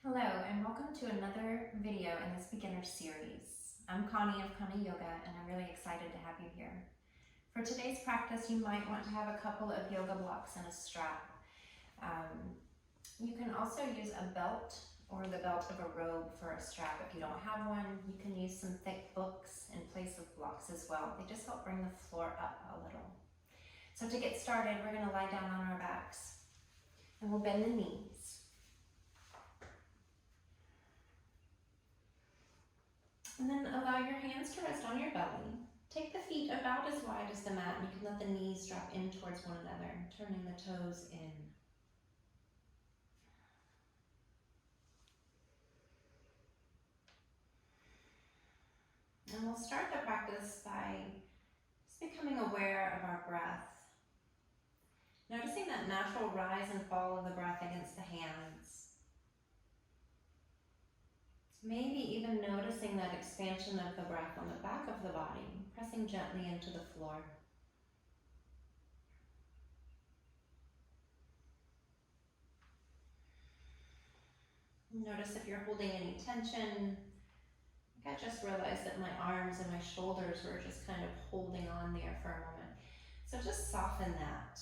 Hello and welcome to another video in this beginner series. I'm Connie of Connie Yoga and I'm really excited to have you here. For today's practice, you might want to have a couple of yoga blocks and a strap. You can also use a belt or the belt of a robe for a strap. If you don't have one, you can use some thick books in place of blocks as well. They just help bring the floor up a little. So to get started, we're going to lie down on our backs and we'll bend the knees. And then allow your hands to rest on your belly. Take the feet about as wide as the mat, and you can let the knees drop in towards one another, turning the toes in. And we'll start the practice by just becoming aware of our breath. Noticing that natural rise and fall of the breath against the hands. Maybe even noticing that expansion of the breath on the back of the body, pressing gently into the floor. Notice if you're holding any tension. I just realized that my arms and my shoulders were just kind of holding on there for a moment. So just soften that.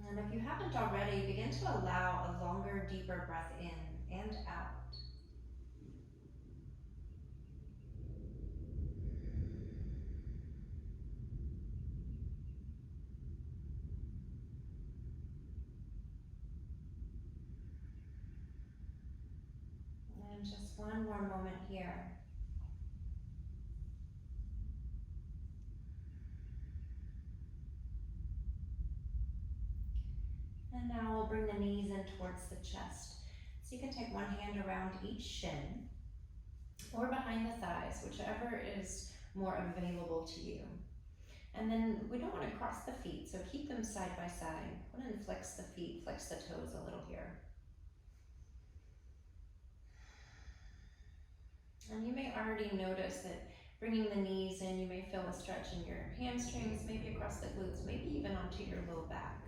And if you haven't already, begin to allow a longer, deeper breath in and out. And just one more moment here. And now we'll bring the knees in towards the chest. So you can take one hand around each shin or behind the thighs, whichever is more available to you. And then we don't want to cross the feet, so keep them side by side. Go ahead and flex the feet, flex the toes a little here. And you may already notice that bringing the knees in, you may feel a stretch in your hamstrings, maybe across the glutes, maybe even onto your low back.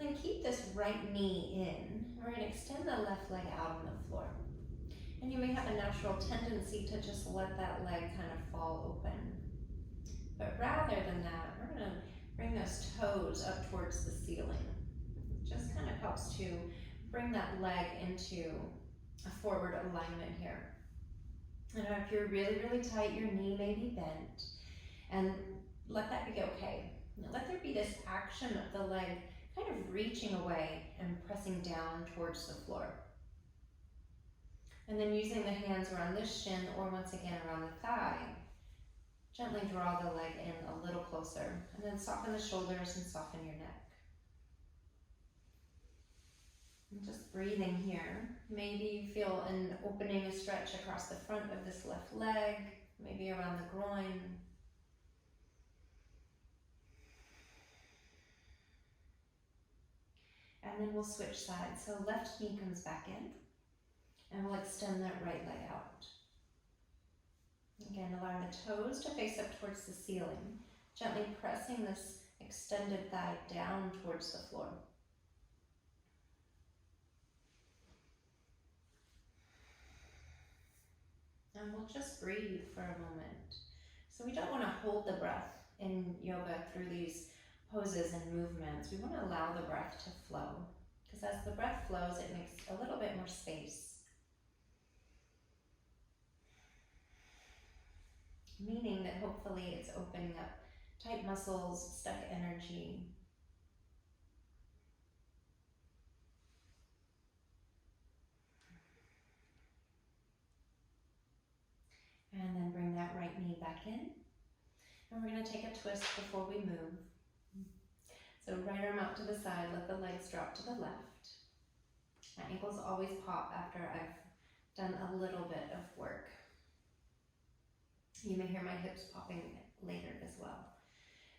And then keep this right knee in. We're going to extend the left leg out on the floor. And you may have a natural tendency to just let that leg kind of fall open. But rather than that, we're going to bring those toes up towards the ceiling. It just kind of helps to bring that leg into a forward alignment here. And if you're really, really tight, your knee may be bent. And let that be okay. Now let there be this action of the leg kind of reaching away and pressing down towards the floor. And then using the hands around this shin or once again around the thigh, gently draw the leg in a little closer and then soften the shoulders and soften your neck. And just breathing here. Maybe you feel an opening, a stretch across the front of this left leg, maybe around the groin. And then we'll switch sides. So left knee comes back in, and we'll extend that right leg out. Again, allowing the toes to face up towards the ceiling, gently pressing this extended thigh down towards the floor. And we'll just breathe for a moment. So we don't want to hold the breath in yoga through these poses and movements. We want to allow the breath to flow, because as the breath flows, it makes a little bit more space. Meaning that hopefully it's opening up tight muscles, stuck energy. And then bring that right knee back in. And we're going to take a twist before we move. So right arm out to the side, let the legs drop to the left. My ankles always pop after I've done a little bit of work. You may hear my hips popping later as well.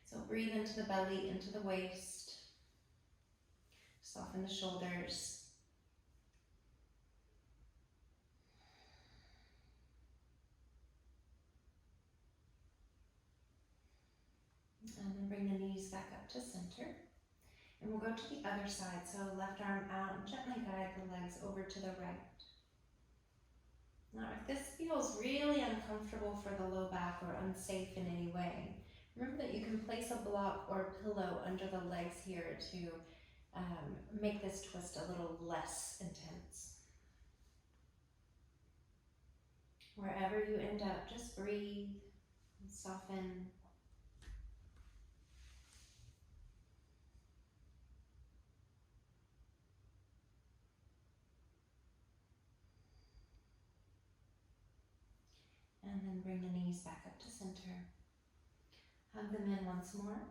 So breathe into the belly, into the waist. Soften the shoulders. And then bring the knees back up to center. And we'll go to the other side. So left arm out and gently guide the legs over to the right. Now, if this feels really uncomfortable for the low back or unsafe in any way, remember that you can place a block or pillow under the legs here to make this twist a little less intense. Wherever you end up, just breathe and soften. And then bring the knees back up to center. Hug them in once more.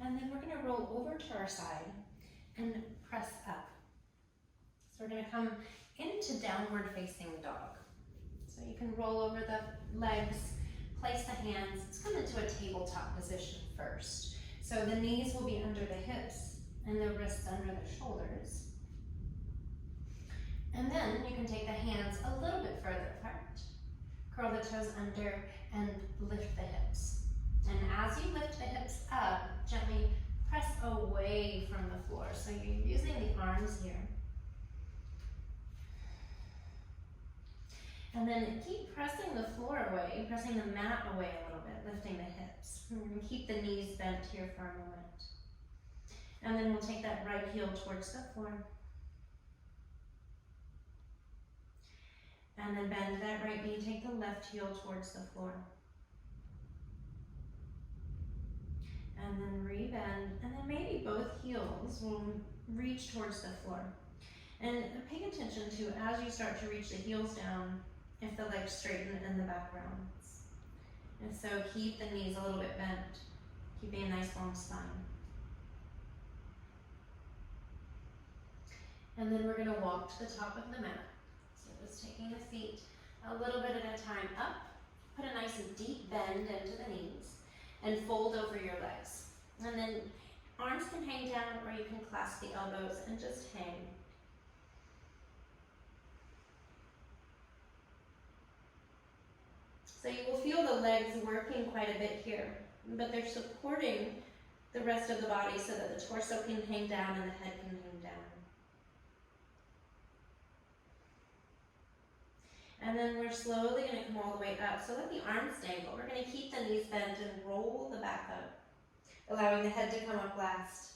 And then we're going to roll over to our side and press up. So we're going to come into downward facing dog. So you can roll over the legs, place the hands. Let's come into a tabletop position first. So the knees will be under the hips and the wrists under the shoulders. And then you can take the hands a little bit further apart. Curl the toes under and lift the hips. And as you lift the hips up, gently press away from the floor. So you're using the arms here. And then keep pressing the floor away, pressing the mat away a little bit, lifting the hips. And we're going to keep the knees bent here for a moment. And then we'll take that right heel towards the floor. And then bend that right knee, take the left heel towards the floor. And then re-bend, and then maybe both heels will reach towards the floor. And pay attention to, as you start to reach the heels down, if the legs straighten and the back rounds. And so keep the knees a little bit bent, keeping a nice long spine. And then we're going to walk to the top of the mat. So just taking the feet a little bit at a time up, put a nice deep bend into the knees, and fold over your legs. And then arms can hang down, or you can clasp the elbows and just hang. So you will feel the legs working quite a bit here, but they're supporting the rest of the body so that the torso can hang down and the head can hang down. And then we're slowly going to come all the way up. So let the arms dangle. We're going to keep the knees bent and roll the back up, allowing the head to come up last.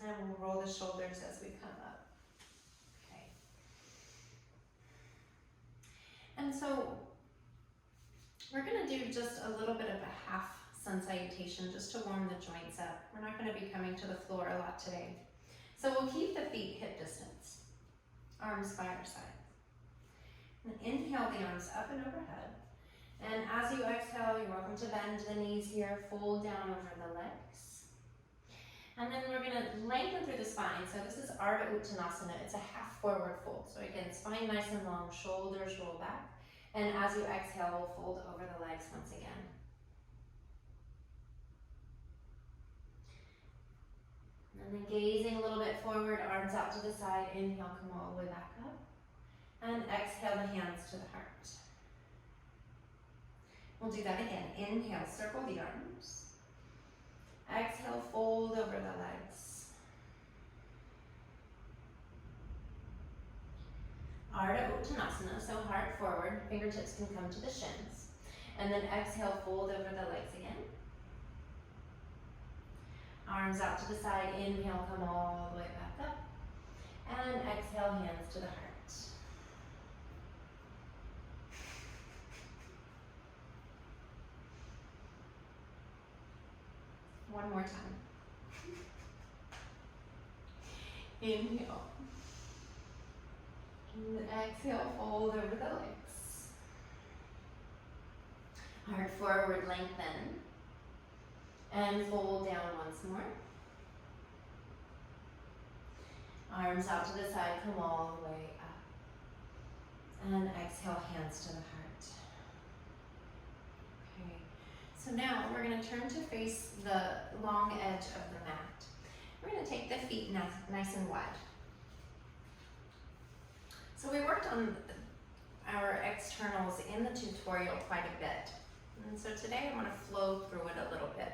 And we'll roll the shoulders as we come up. Okay. And so we're going to do just a little bit of a half sun salutation just to warm the joints up. We're not going to be coming to the floor a lot today. So we'll keep the feet hip distance, arms by our side. And inhale the arms up and overhead. And as you exhale, you're welcome to bend the knees here, fold down over the legs. And then we're going to lengthen through the spine. So this is Ardha Uttanasana. It's a half forward fold. So again, spine nice and long, shoulders roll back. And as you exhale, we'll fold over the legs once again. And then gazing a little bit forward, arms out to the side. Inhale, come all the way back up. And exhale the hands to the heart. We'll do that again. Inhale, circle the arms. Exhale, fold over the legs. Ardha Uttanasana, so heart forward, fingertips can come to the shins. And then exhale, fold over the legs again. Arms out to the side, inhale, come all the way back up. And exhale, hands to the heart. One more time. Inhale. And exhale, fold over the legs. Heart forward, lengthen. And fold down once more. Arms out to the side, come all the way up. And exhale, hands to the heart. Okay. So now we're going to turn to face the long edge of the mat. We're going to take the feet nice and wide. So we worked on our externals in the tutorial quite a bit. And so today I'm going to flow through it a little bit.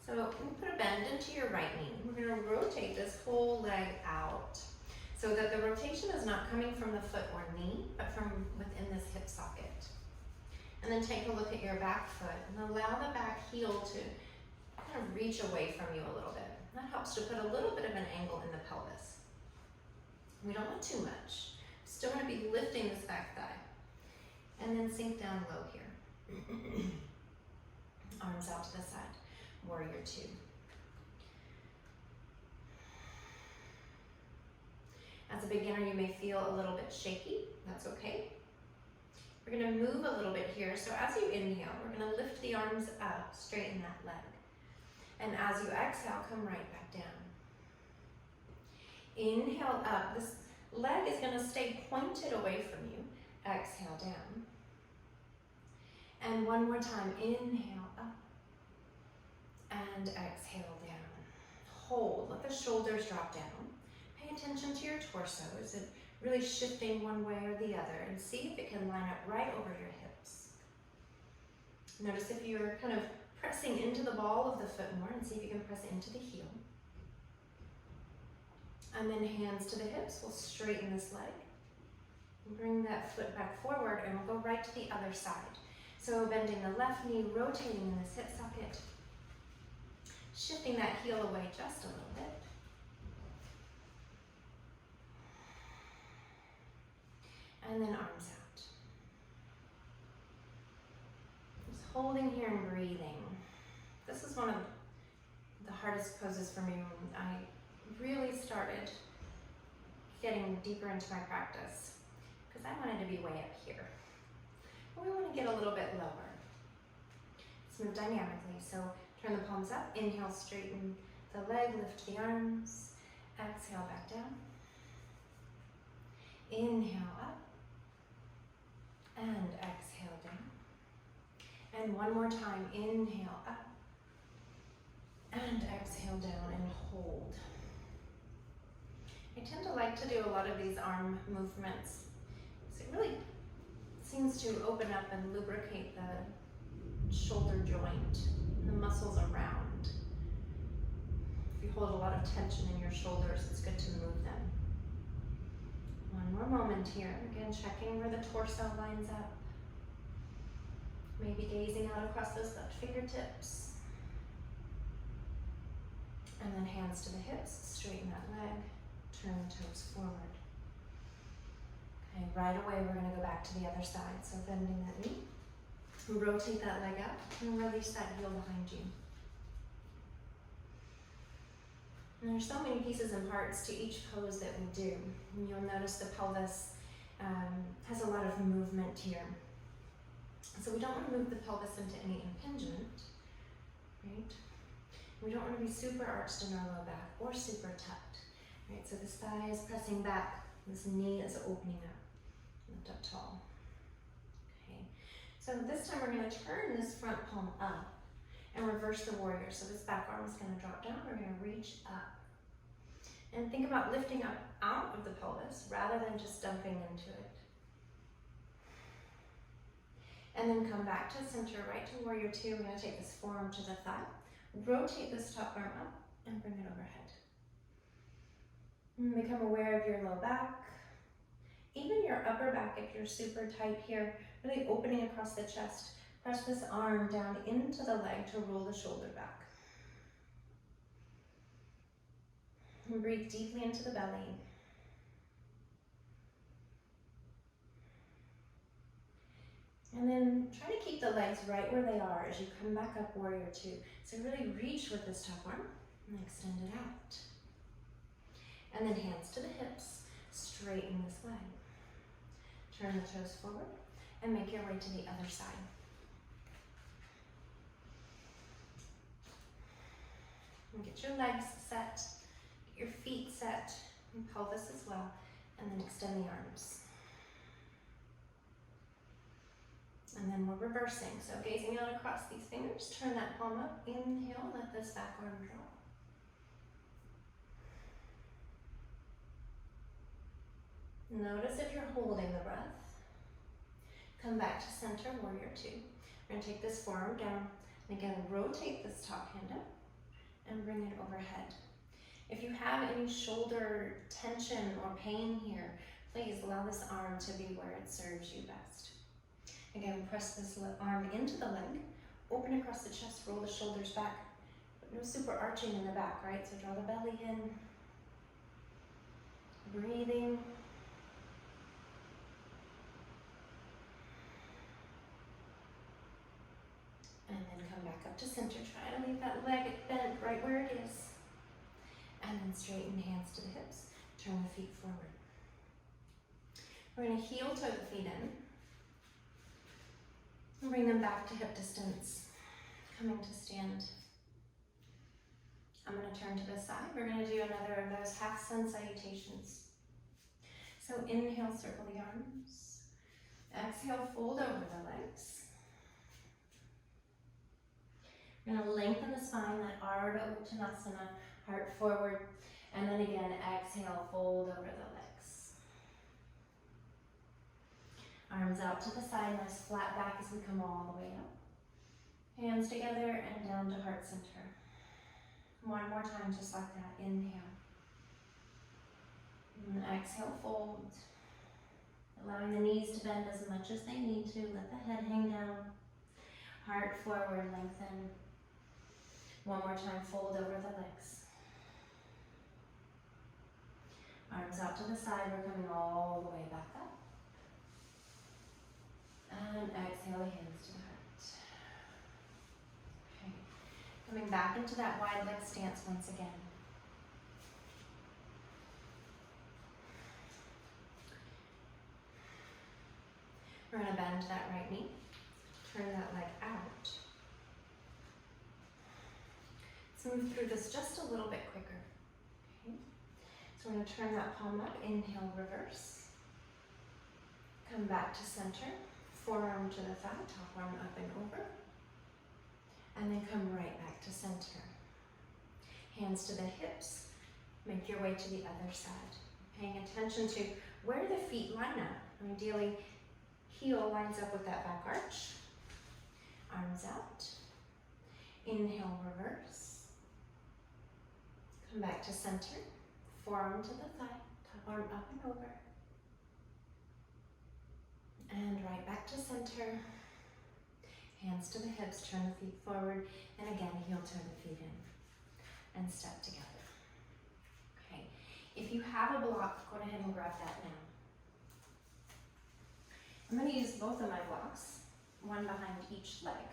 So you put a bend into your right knee. We're going to rotate this whole leg out so that the rotation is not coming from the foot or knee, but from within this hip socket. And then take a look at your back foot and allow the back heel to kind of reach away from you a little bit. That helps to put a little bit of an angle in the pelvis. We don't want too much. Still want to be lifting this back thigh. And then sink down low here. Arms out to the side. Warrior two. As a beginner, you may feel a little bit shaky. That's okay. We're going to move a little bit here. So as you inhale, we're going to lift the arms up, straighten that leg. And as you exhale, come right back down. Inhale up. This leg is going to stay pointed away from you. Exhale down. And one more time. Inhale up. And exhale down. Hold. Let the shoulders drop down. Pay attention to your torso. Is it really shifting one way or the other? And see if it can line up right over your hips. Notice if you're kind of pressing into the ball of the foot more, and see if you can press it into the heel. And then hands to the hips. We'll straighten this leg. Bring that foot back forward, and we'll go right to the other side. So bending the left knee, rotating in this hip socket. Shifting that heel away just a little bit. And then arms out. Just holding here and breathing. This is one of the hardest poses for me when I really started getting deeper into my practice, because I wanted to be way up here. But we want to get a little bit lower. Let's move dynamically. So turn the palms up, inhale, straighten the leg, lift the arms, exhale back down. Inhale up. And exhale down. And one more time, inhale up. And exhale down and hold. I tend to like to do a lot of these arm movements. So it really seems to open up and lubricate the shoulder joint, the muscles around. If you hold a lot of tension in your shoulders, it's good to move them. One more moment here. Again, checking where the torso lines up. Maybe gazing out across those left fingertips. And then hands to the hips, straighten that leg, turn the toes forward. Okay, right away we're going to go back to the other side. So bending that knee, rotate that leg up, and release that heel behind you. And there's so many pieces and parts to each pose that we do. And you'll notice the pelvis has a lot of movement here. So we don't want to move the pelvis into any impingement, right? We don't want to be super arched in our low back or super tucked, right? So this thigh is pressing back, this knee is opening up, lift up tall. Okay, so this time we're going to turn this front palm up and reverse the warrior. So this back arm is going to drop down, we're going to reach up. And think about lifting up out of the pelvis rather than just dumping into it. And then come back to center, right to warrior two. We're going to take this forearm to the thigh. Rotate this top arm up and bring it overhead. And become aware of your low back. Even your upper back, if you're super tight here, really opening across the chest. Press this arm down into the leg to roll the shoulder back. And breathe deeply into the belly. And then try to keep the legs right where they are as you come back up, warrior two. So really reach with this top arm and extend it out. And then hands to the hips, straighten this leg. Turn the toes forward and make your way to the other side. And get your legs set, get your feet set, and pelvis as well, and then extend the arms. And then we're reversing. So gazing out across these fingers, turn that palm up, inhale, let this back arm drop. Notice if you're holding the breath. Come back to center, warrior two. We're gonna take this forearm down, and again, rotate this top hand up, and bring it overhead. If you have any shoulder tension or pain here, please allow this arm to be where it serves you best. Again, press this arm into the leg, open across the chest, roll the shoulders back, but no super arching in the back, right? So draw the belly in, breathing. And then come back up to center. Try to leave that leg bent right where it is. And then straighten hands to the hips. Turn the feet forward. We're going to heel toe the feet in. And bring them back to hip distance. Coming to stand. I'm going to turn to the side. We're going to do another of those half sun salutations. So inhale, circle the arms. Exhale, fold over the legs. We're going to lengthen the spine, that Ardha Uttanasana, heart forward. And then again, exhale, fold over the legs. Arms out to the side, nice flat back as we come all the way up. Hands together and down to heart center. One more time, just like that. Inhale. And exhale, fold. Allowing the knees to bend as much as they need to. Let the head hang down. Heart forward, lengthen. One more time, fold over the legs. Arms out to the side, we're coming all the way back up. And exhale, hands to the heart. Okay. Coming back into that wide leg stance once again. We're going to bend that right knee, turn that leg out. Let's move through this just a little bit quicker. Okay. So we're going to turn that palm up, inhale, reverse. Come back to center, forearm to the thigh, top arm up and over. And then come right back to center. Hands to the hips, make your way to the other side. Paying attention to where the feet line up. Ideally, heel lines up with that back arch. Arms out. Inhale, reverse. Come back to center. Forearm to the thigh, top arm up and over. And right back to center. Hands to the hips, turn the feet forward. And again, heel toe the feet in. And step together. Okay. If you have a block, go ahead and grab that now. I'm going to use both of my blocks, one behind each leg.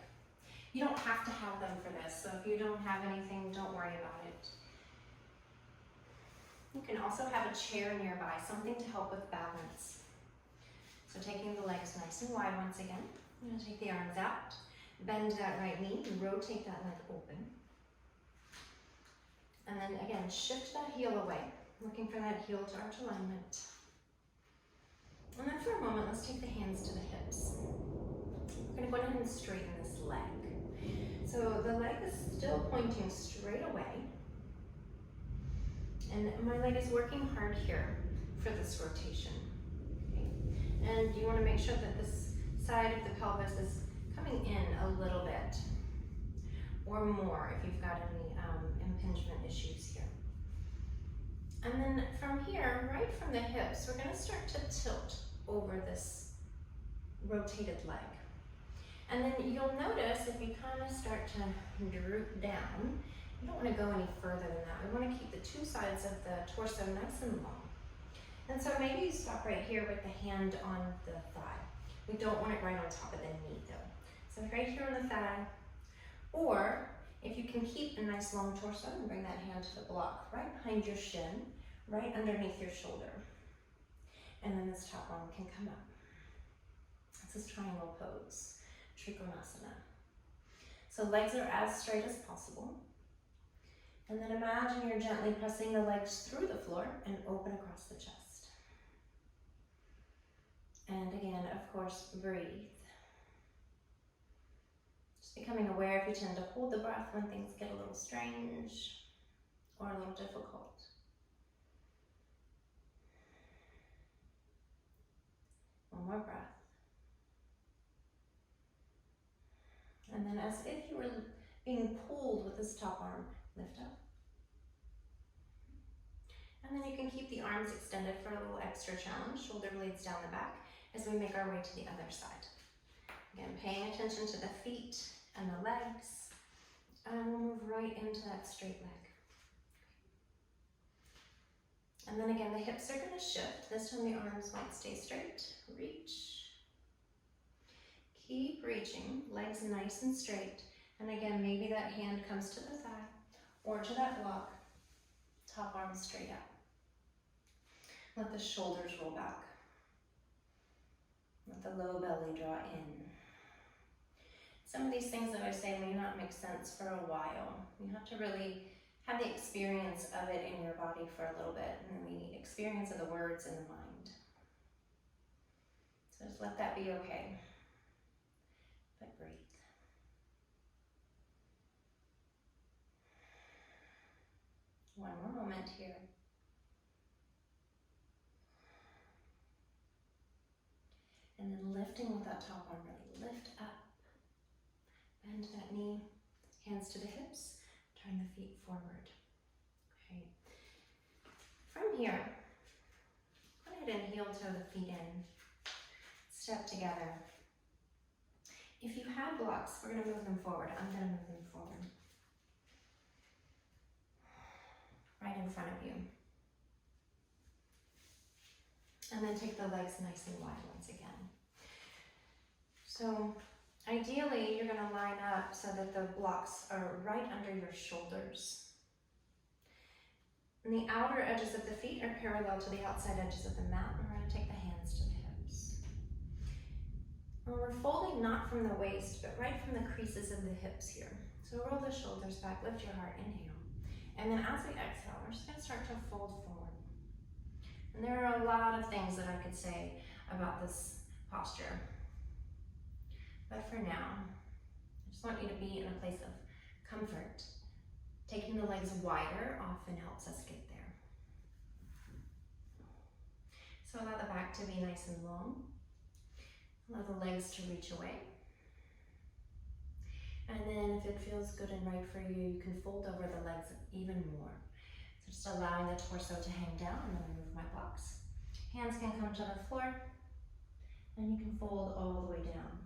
You don't have to have them for this, so if you don't have anything, don't worry about it. You can also have a chair nearby, something to help with balance. So taking the legs nice and wide once again. I'm going to take the arms out, bend that right knee, rotate that leg open. And then again, shift that heel away, looking for that heel to arch alignment. And then for a moment, let's take the hands to the hips. We're going to go ahead and straighten this leg. So the leg is still pointing straight away. And my leg is working hard here for this rotation. Okay. And you want to make sure that this side of the pelvis is coming in a little bit or more if you've got any impingement issues here. And then from here, right from the hips, we're going to start to tilt over this rotated leg. And then you'll notice if you kind of start to droop down, you don't want to go any further than that. We want to keep the two sides of the torso nice and long. And so maybe you stop right here with the hand on the thigh. We don't want it right on top of the knee though. So right here on the thigh, or if you can keep a nice long torso and bring that hand to the block right behind your shin, right underneath your shoulder. And then this top arm can come up. This is triangle pose, Trikonasana. So legs are as straight as possible. And then imagine you're gently pressing the legs through the floor and open across the chest. And again, of course, breathe. Just becoming aware if you tend to hold the breath when things get a little strange or a little difficult. One more breath. And then as if you were being pulled with this top arm, lift up. And then you can keep the arms extended for a little extra challenge, shoulder blades down the back, as we make our way to the other side. Again, paying attention to the feet and the legs, and we'll move right into that straight leg. And then again, the hips are going to shift. This time the arms might stay straight. Reach. Keep reaching, legs nice and straight. And again, maybe that hand comes to the thigh or to that block. Top arm straight up. Let the shoulders roll back. Let the low belly draw in. Some of these things that I say may not make sense for a while. You have to really have the experience of it in your body for a little bit, and the experience of the words in the mind. So just let that be okay. But breathe. One more moment here. And then lifting with that top arm, really lift up. Bend that knee, hands to the hips, turn the feet forward. Okay. From here, go ahead and heel toe the feet in. Step together. If you have blocks, we're going to move them forward. I'm going to move them forward. Right in front of you. And then take the legs nice and wide once again. So ideally, you're going to line up so that the blocks are right under your shoulders. And the outer edges of the feet are parallel to the outside edges of the mat. We're going to take the hands to the hips. And we're folding not from the waist, but right from the creases of the hips here. So roll the shoulders back, lift your heart, inhale. And then as we exhale, we're just going to start to fold forward. And there are a lot of things that I could say about this posture. But for now, I just want you to be in a place of comfort. Taking the legs wider often helps us get there. So allow the back to be nice and long. Allow the legs to reach away. And then if it feels good and right for you, you can fold over the legs even more. So just allowing the torso to hang down, and then remove my blocks. Hands can come to the floor, and you can fold all the way down.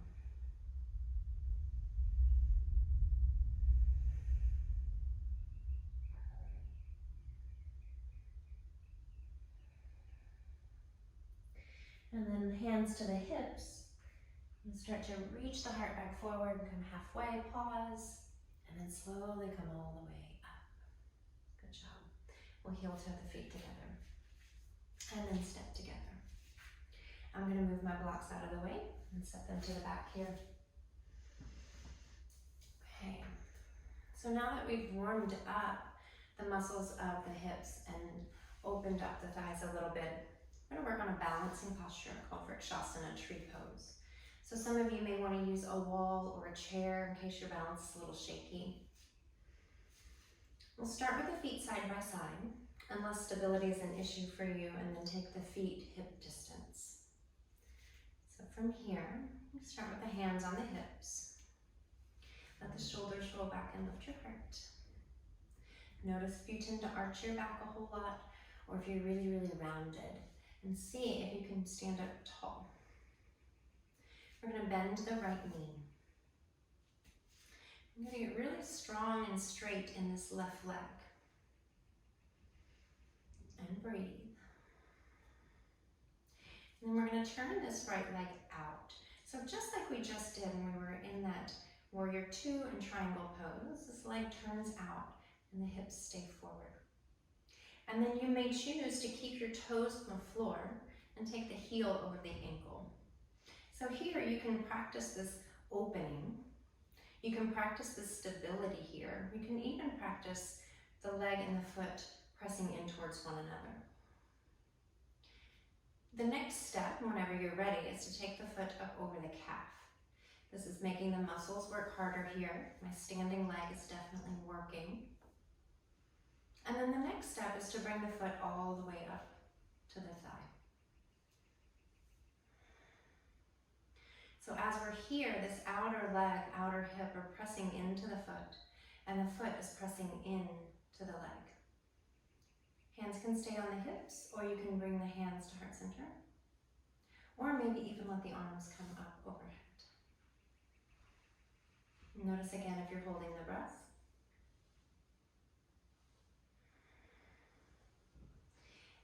And then hands to the hips. And start to reach the heart back forward, come halfway, pause, and then slowly come all the way up. Good job. We'll heel toe the feet together. And then step together. I'm going to move my blocks out of the way and set them to the back here. Okay. So now that we've warmed up the muscles of the hips and opened up the thighs a little bit, we're going to work on a balancing posture called Vrikshasana, tree pose. So some of you may want to use a wall or a chair in case your balance is a little shaky. We'll start with the feet side by side, unless stability is an issue for you, and then take the feet hip distance. So from here, we start with the hands on the hips. Let the shoulders roll back and lift your heart. Notice if you tend to arch your back a whole lot, or if you're really, really rounded, and see if you can stand up tall. We're going to bend the right knee. I'm going to get really strong and straight in this left leg. And breathe. And then we're going to turn this right leg out. So just like we just did when we were in that warrior two and triangle pose, this leg turns out and the hips stay forward. And then you may choose to keep your toes on the floor and take the heel over the ankle. So here you can practice this opening. You can practice this stability here. You can even practice the leg and the foot pressing in towards one another. The next step, whenever you're ready, is to take the foot up over the calf. This is making the muscles work harder here. My standing leg is definitely working. And then the next step is to bring the foot all the way up to the thigh. So as we're here, this outer leg, outer hip are pressing into the foot, and the foot is pressing in to the leg. Hands can stay on the hips, or you can bring the hands to heart center, or maybe even let the arms come up overhead. Notice again if you're holding the breath.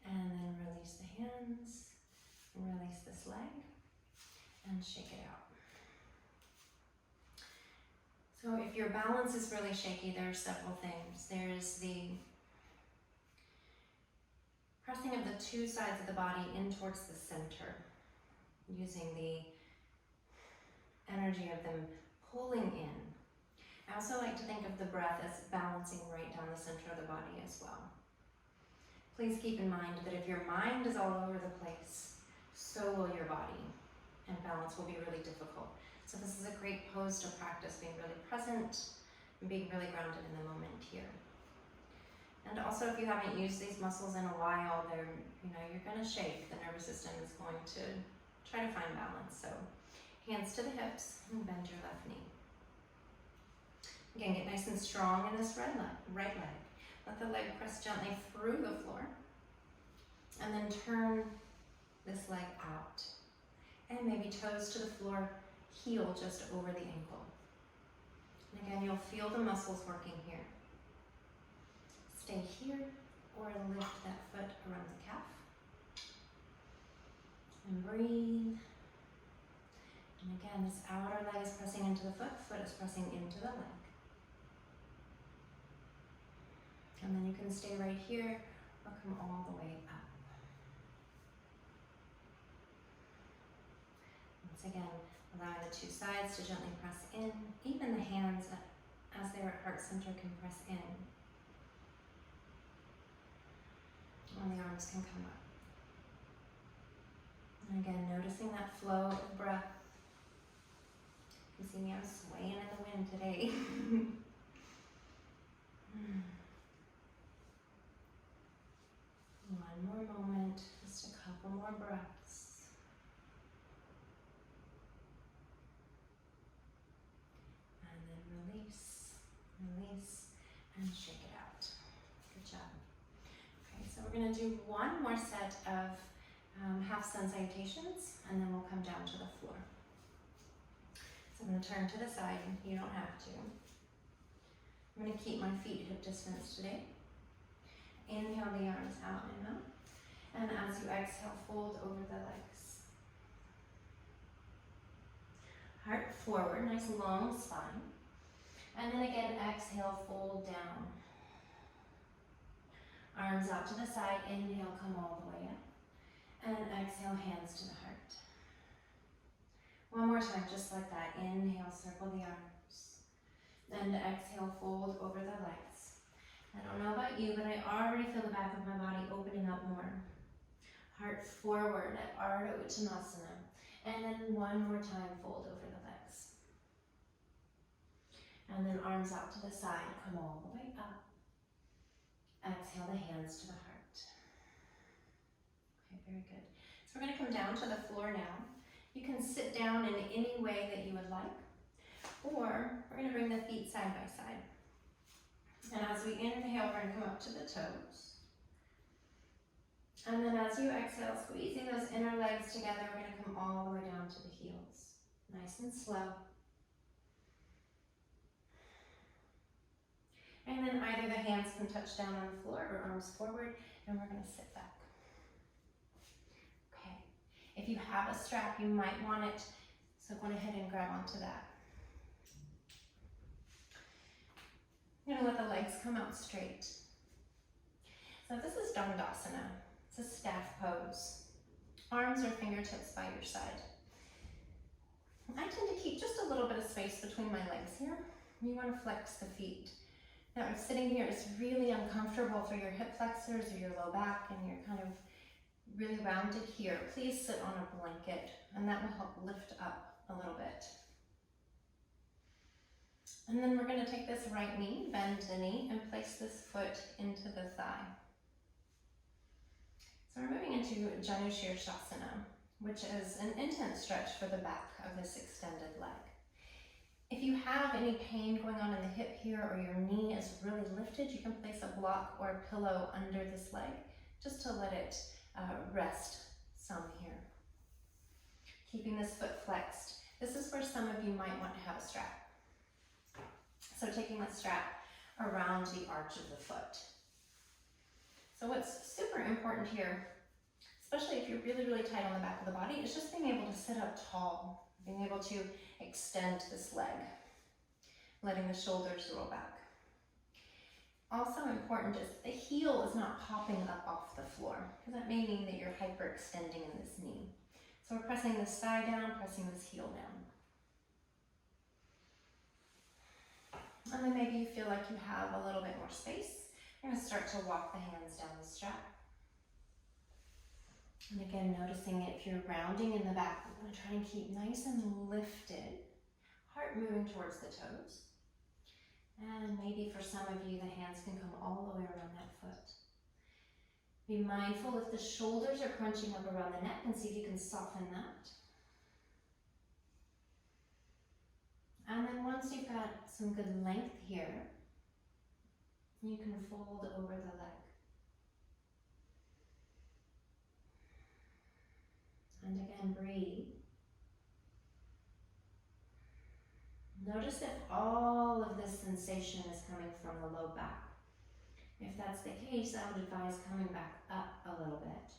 And then release the hands, release this leg, and shake it out. So if your balance is really shaky, there are several things. There's the pressing of the two sides of the body in towards the center, using the energy of them pulling in. I also like to think of the breath as balancing right down the center of the body as well. Please keep in mind that if your mind is all over the place, so will your body, and balance will be really difficult. So this is a great pose to practice being really present and being really grounded in the moment here. And also, if you haven't used these muscles in a while, you're going to shake. The nervous system is going to try to find balance. So hands to the hips and bend your left knee. Again, get nice and strong in this right leg. Let the leg press gently through the floor. And then turn this leg out. And maybe toes to the floor, heel just over the ankle. And again, you'll feel the muscles working here. Stay here or lift that foot around the calf. And breathe. And again, this outer leg is pressing into the foot is pressing into the leg. And then you can stay right here or come all the way up. Once again, allowing the two sides to gently press in. Even the hands, as they're at heart center, can press in. And the arms can come up. And again, noticing that flow of breath. You can see me, I'm swaying in the wind today. One more moment, just a couple more breaths. And then release, and shake it out. Good job. Okay, so we're going to do one more set of half sun salutations, and then we'll come down to the floor. So I'm going to turn to the side, you don't have to. I'm going to keep my feet hip distance today. Inhale the arms out and up. And as you exhale, fold over the legs. Heart forward, nice long spine. And then again, exhale, fold down. Arms out to the side, inhale, come all the way up. And exhale, hands to the heart. One more time, just like that. Inhale, circle the arms. And exhale, fold over the legs. I don't know about you, but I already feel the back of my body opening up more. Heart forward at Ardha Uttanasana. And then one more time, fold over the legs. And then arms out to the side, come all the way up. Exhale the hands to the heart. Okay, very good. So we're going to come down to the floor now. You can sit down in any way that you would like, or we're going to bring the feet side by side. And as we inhale, we're going to come up to the toes. And then as you exhale, squeezing those inner legs together, we're going to come all the way down to the heels. Nice and slow. And then either the hands can touch down on the floor or arms forward, and we're going to sit back. Okay. If you have a strap, you might want it, so go ahead and grab onto that. I'm going to let the legs come out straight. So this is Dandasana. It's a staff pose. Arms or fingertips by your side. I tend to keep just a little bit of space between my legs here. You want to flex the feet. Now if sitting here is really uncomfortable for your hip flexors or your low back and you're kind of really rounded here, please sit on a blanket and that will help lift up a little bit. And then we're going to take this right knee, bend the knee, and place this foot into the thigh. So we're moving into Janu Shirshasana, which is an intense stretch for the back of this extended leg. If you have any pain going on in the hip here, or your knee is really lifted, you can place a block or a pillow under this leg just to let it rest some here. Keeping this foot flexed. This is where some of you might want to have a strap. So taking the strap around the arch of the foot. So what's super important here, especially if you're really, really tight on the back of the body, is just being able to sit up tall, being able to extend this leg, letting the shoulders roll back. Also important is the heel is not popping up off the floor, because that may mean that you're hyperextending in this knee. So we're pressing this thigh down, pressing this heel down. And then maybe you feel like you have a little bit more space. You're going to start to walk the hands down the strap. And again, noticing if you're rounding in the back, we're going to try and keep nice and lifted. Heart moving towards the toes. And maybe for some of you, the hands can come all the way around that foot. Be mindful if the shoulders are crunching up around the neck, and see if you can soften that. And then once you've got some good length here, you can fold over the leg. And again, breathe. Notice if all of this sensation is coming from the low back. If that's the case, I would advise coming back up a little bit.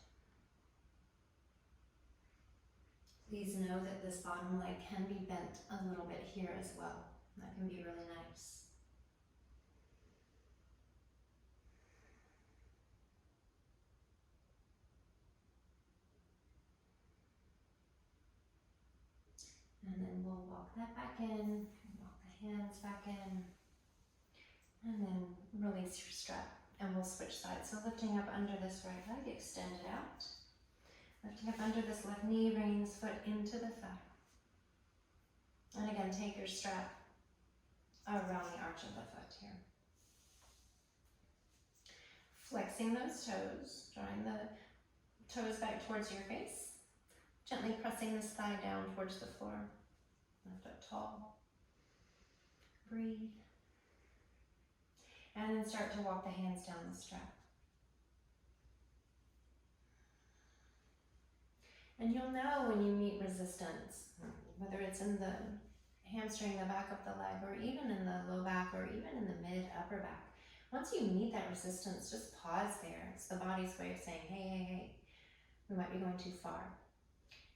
Please know that this bottom leg can be bent a little bit here as well. That can be really nice. And then we'll walk that back in, walk the hands back in, and then release your strap. And we'll switch sides. So lifting up under this right leg, extend it out. Lifting up under this left knee, bringing this foot into the thigh. And again, take your strap around the arch of the foot here. Flexing those toes, drawing the toes back towards your face. Gently pressing this thigh down towards the floor. Lift up tall. Breathe. And then start to walk the hands down the strap. And you'll know when you meet resistance, whether it's in the hamstring, the back of the leg, or even in the low back, or even in the mid-upper back. Once you meet that resistance, just pause there. It's the body's way of saying, hey, hey, hey, we might be going too far.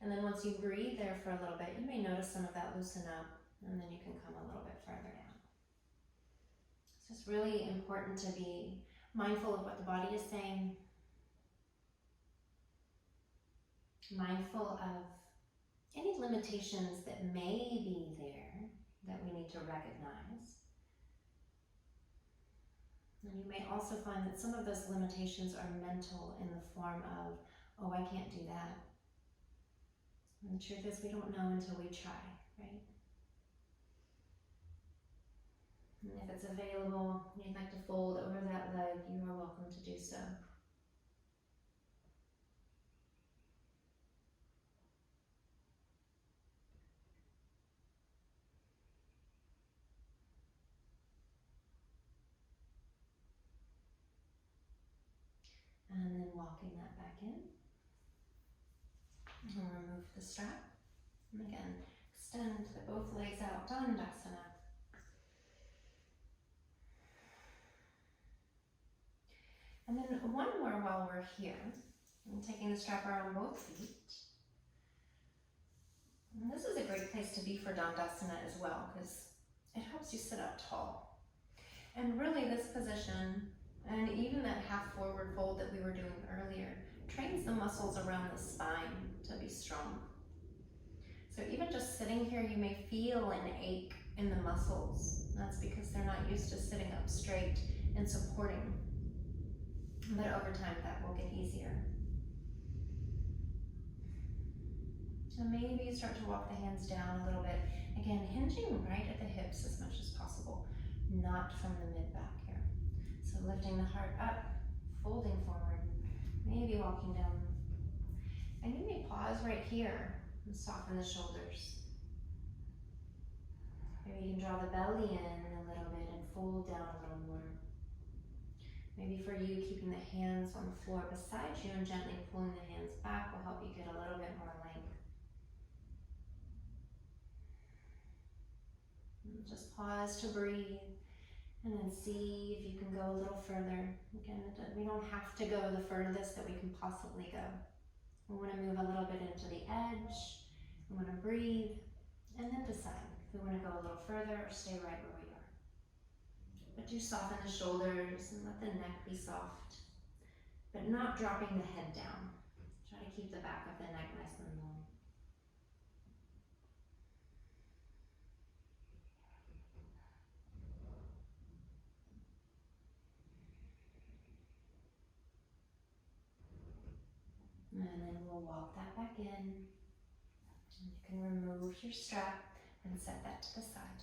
And then once you breathe there for a little bit, you may notice some of that loosen up, and then you can come a little bit further down. It's just really important to be mindful of what the body is saying, mindful of any limitations that may be there that we need to recognize. And you may also find that some of those limitations are mental in the form of, oh, I can't do that. And the truth is, we don't know until we try, right? And if it's available, and you'd like to fold over that leg, you are welcome to do so. And then walking that back in. And we'll remove the strap. And again, extend both legs out, Dandasana. And then one more while we're here. I'm taking the strap around both feet. And this is a great place to be for Dandasana as well, because it helps you sit up tall. And really this position, and even that half forward fold that we were doing earlier, trains the muscles around the spine to be strong. So even just sitting here, you may feel an ache in the muscles. That's because they're not used to sitting up straight and supporting. But over time, that will get easier. So maybe you start to walk the hands down a little bit. Again, hinging right at the hips as much as possible, not from the mid-back here. So lifting the heart up, folding forward, maybe walking down. And you may pause right here and soften the shoulders. Maybe you can draw the belly in a little bit and fold down a little more. Maybe for you, keeping the hands on the floor beside you and gently pulling the hands back will help you get a little bit more length. And just pause to breathe and then see if you can go a little further. Again, we don't have to go the furthest that we can possibly go. We want to move a little bit into the edge. We want to breathe and then decide if we want to go a little further or stay right where we are. But do soften the shoulders and let the neck be soft, but not dropping the head down. Try to keep the back of the neck nice and long. And then we'll walk that back in. And you can remove your strap and set that to the side.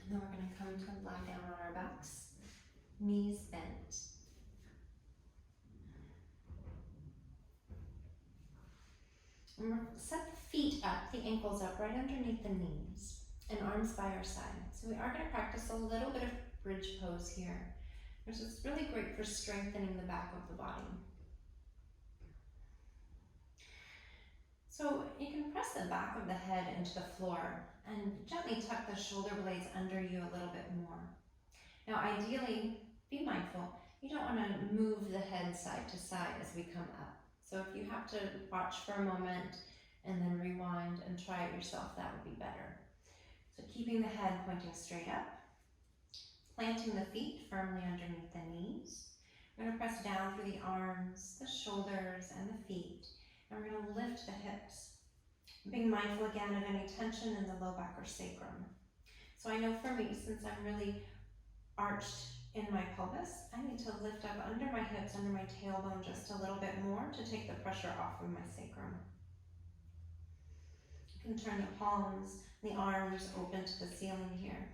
And then we're going to come to lie down on our backs, knees bent. And we're set the feet up, the ankles up right underneath the knees, and arms by our side. So we are going to practice a little bit of bridge pose here. Which is really great for strengthening the back of the body. So you can press the back of the head into the floor and gently tuck the shoulder blades under you a little bit more. Now ideally, be mindful, you don't want to move the head side to side as we come up. So if you have to watch for a moment and then rewind and try it yourself, that would be better. So keeping the head pointing straight up. Planting the feet firmly underneath the knees. We're going to press down through the arms, the shoulders, and the feet. And we're going to lift the hips. Being mindful again of any tension in the low back or sacrum. So I know for me, since I'm really arched in my pelvis, I need to lift up under my hips, under my tailbone just a little bit more to take the pressure off of my sacrum. You can turn the palms, the arms open to the ceiling here.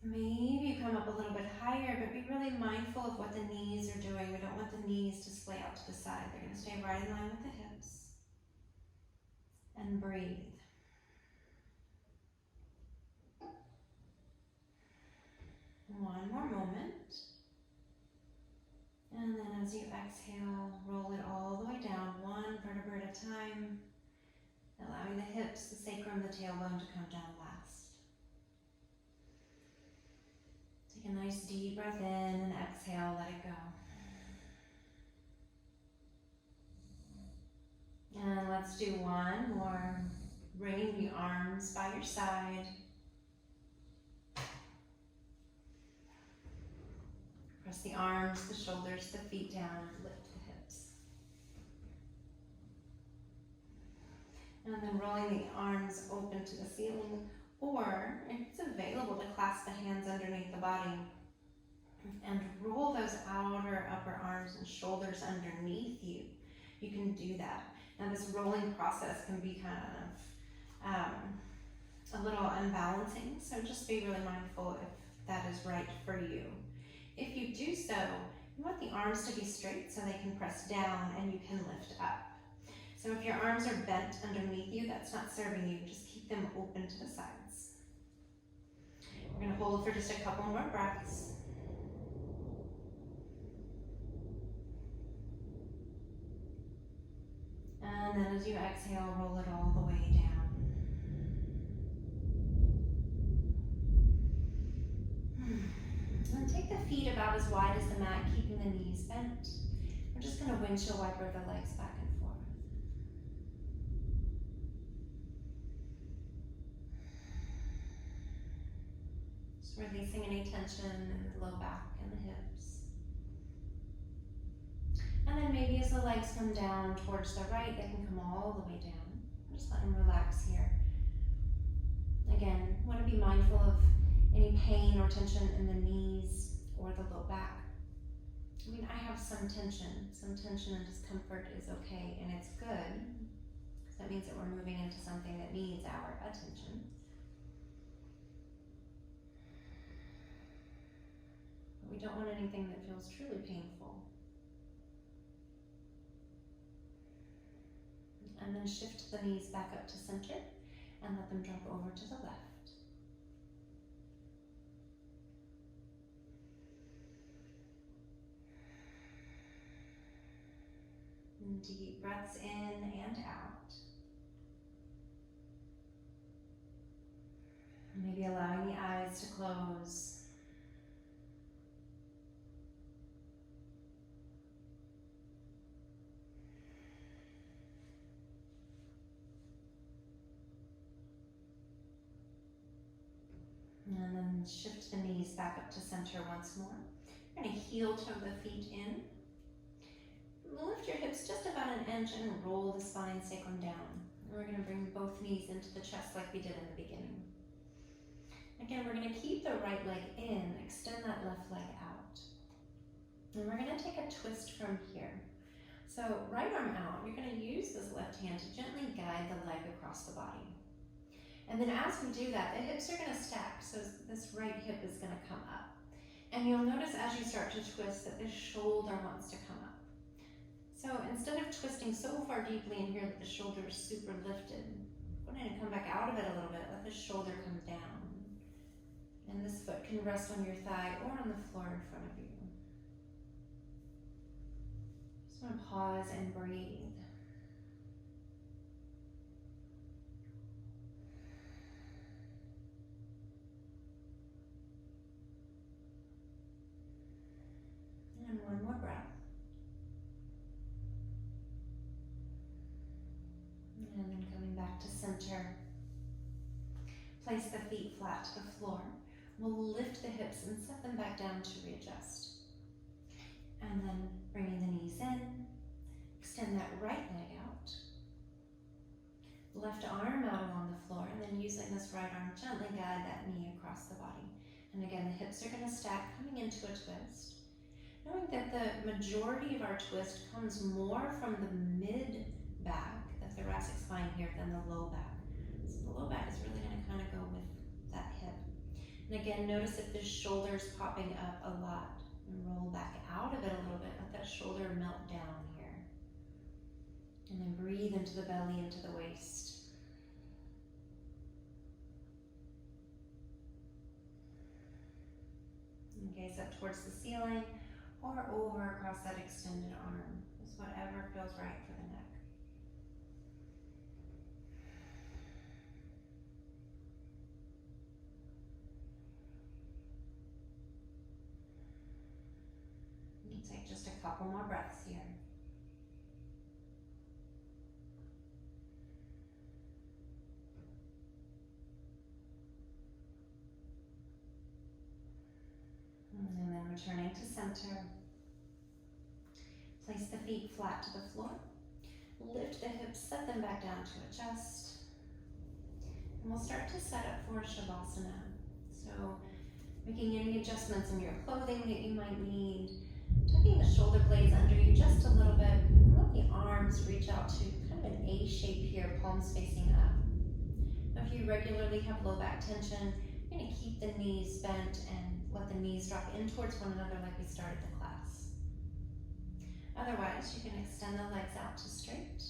Maybe you come up a little bit higher, but be really mindful of what the knees are doing. We don't want the knees to splay out to the side. They're going to stay right in line with the hips. And breathe. One more moment. And then as you exhale, roll it all the way down, one vertebra at a time, allowing the hips, the sacrum, the tailbone to come down last. Take a nice deep breath in and exhale, let it go. And let's do one more. Bringing the arms by your side. Press the arms, the shoulders, the feet down, lift the hips. And then rolling the arms open to the ceiling. Or, if it's available, to clasp the hands underneath the body and roll those outer upper arms and shoulders underneath you. You can do that. Now this rolling process can be kind of a little unbalancing, so just be really mindful if that is right for you. If you do so, you want the arms to be straight so they can press down and you can lift up. So if your arms are bent underneath you, that's not serving you. Just keep them open to the sides. We're going to hold for just a couple more breaths. And then as you exhale, roll it all the way down. And take the feet about as wide as the mat, keeping the knees bent. We're just going to windshield wiper the legs back and forth. Just releasing any tension in the low back and the hips. And then maybe as the legs come down towards the right, they can come all the way down. Just let them relax here. Again, want to be mindful of any pain or tension in the knees or the low back. I mean, I have some tension and discomfort is okay, and it's good, because that means that we're moving into something that needs our attention. But we don't want anything that feels truly painful. And then shift the knees back up to center and let them drop over to the left. And deep breaths in and out. Maybe allowing the eyes to close. And then shift the knees back up to center once more. We're going to heel toe the feet in. Lift your hips just about an inch and roll the spine sacrum down. And we're going to bring both knees into the chest like we did in the beginning. Again, we're going to keep the right leg in, extend that left leg out. And we're going to take a twist from here. So right arm out, you're going to use this left hand to gently guide the leg across the body. And then as we do that, the hips are going to stack, so this right hip is going to come up. And you'll notice as you start to twist that this shoulder wants to come up. So instead of twisting so far deeply in here that the shoulder is super lifted, go ahead and come back out of it a little bit, let the shoulder come down. And this foot can rest on your thigh or on the floor in front of you. Just want to pause and breathe. And one more breath. And then coming back to center. Place the feet flat to the floor. We'll lift the hips and set them back down to readjust. And then bringing the knees in. Extend that right leg out. Left arm out along the floor, and then using this right arm, gently guide that knee across the body. And again, the hips are going to stack, coming into a twist. Knowing that the majority of our twist comes more from the mid-back, the thoracic spine here, than the low back. So the low back is really going to kind of go with that hip. And again, notice if the shoulder's popping up a lot. And roll back out of it a little bit. Let that shoulder melt down here. And then breathe into the belly, into the waist. And gaze up towards the ceiling or over across that extended arm. Just whatever feels right for the neck. You take just a couple more breaths here. And then returning to center. Place the feet flat to the floor. Lift the hips, set them back down to adjust. And we'll start to set up for Shavasana. So making any adjustments in your clothing that you might need. Tucking the shoulder blades under you just a little bit. Let the arms reach out to kind of an A shape here, palms facing up. If you regularly have low back tension, you're going to keep the knees bent and let the knees drop in towards one another like we started the class. Otherwise, you can extend the legs out to straight.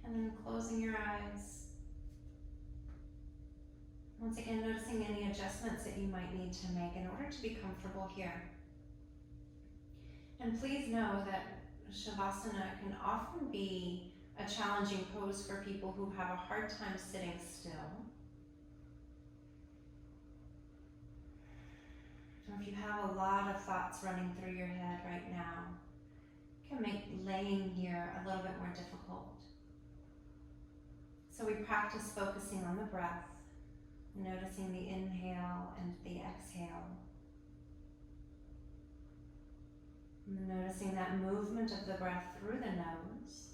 And then closing your eyes. Once again, noticing any adjustments that you might need to make in order to be comfortable here. And please know that Shavasana can often be a challenging pose for people who have a hard time sitting still. So if you have a lot of thoughts running through your head right now, it can make laying here a little bit more difficult. So we practice focusing on the breath, noticing the inhale and the exhale. Noticing that movement of the breath through the nose.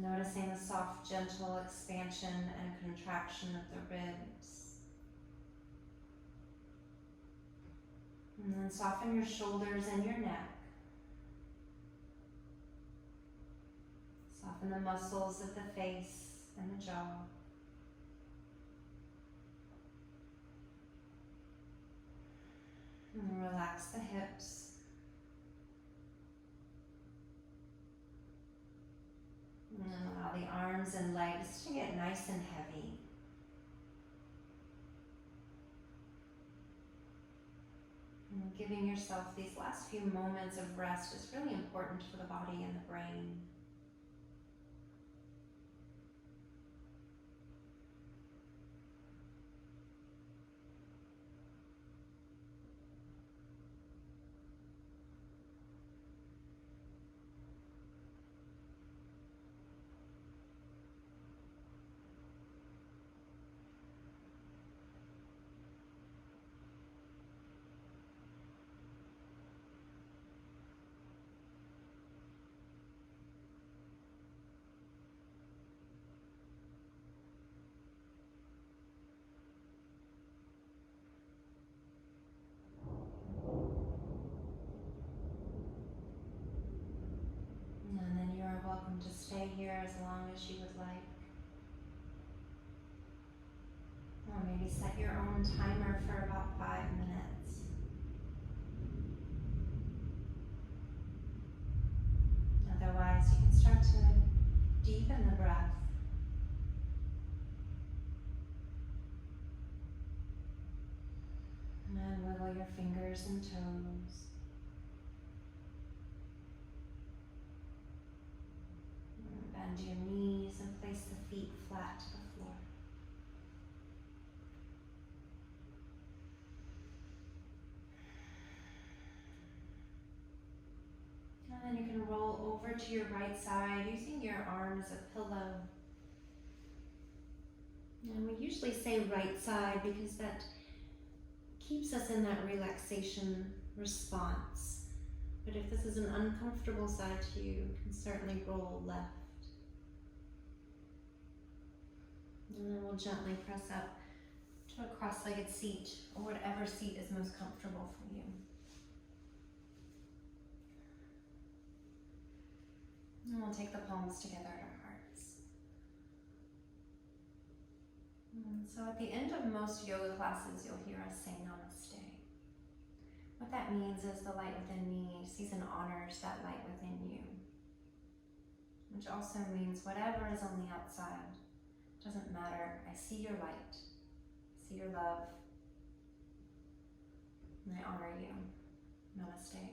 Noticing the soft, gentle expansion and contraction of the ribs. And then soften your shoulders and your neck. Soften the muscles of the face and the jaw. And relax the hips. And allow the arms and legs to get nice and heavy. And giving yourself these last few moments of rest is really important for the body and the brain. And then you are welcome to stay here as long as you would like. Or maybe set your own timer for about 5 minutes. Otherwise, you can start to deepen the breath. And wiggle your fingers and toes. And bend your knees and place the feet flat to the floor. And then you can roll over to your right side using your arm as a pillow. And we usually say right side because that keeps us in that relaxation response. But if this is an uncomfortable side to you, you can certainly roll left. And then we'll gently press up to a cross-legged seat or whatever seat is most comfortable for you. And we'll take the palms together at our hearts. And so at the end of most yoga classes, you'll hear us say namaste. What that means is the light within me sees and honors that light within you. Which also means whatever is on the outside doesn't matter. I see your light, I see your love, and I honor you. Namaste.